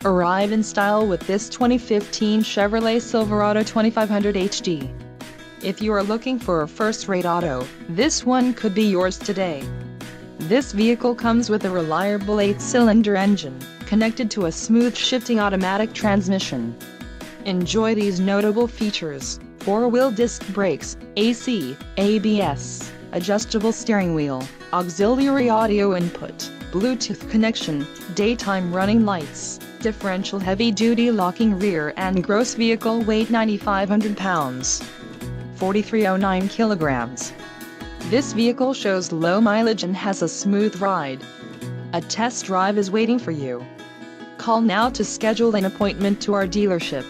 Arrive in style with this 2015 Chevrolet Silverado 2500HD. If you are looking for a first-rate auto, this one could be yours today. This vehicle comes with a reliable 8-cylinder engine, connected to a smooth shifting automatic transmission. Enjoy these notable features: 4-wheel disc brakes, AC, ABS, adjustable steering wheel, auxiliary audio input, Bluetooth connection, daytime running lights, differential heavy-duty locking rear and gross vehicle weight 9,500 pounds. 4,309 kilograms. This vehicle shows low mileage and has a smooth ride. A test drive is waiting for you. Call now to schedule an appointment to our dealership.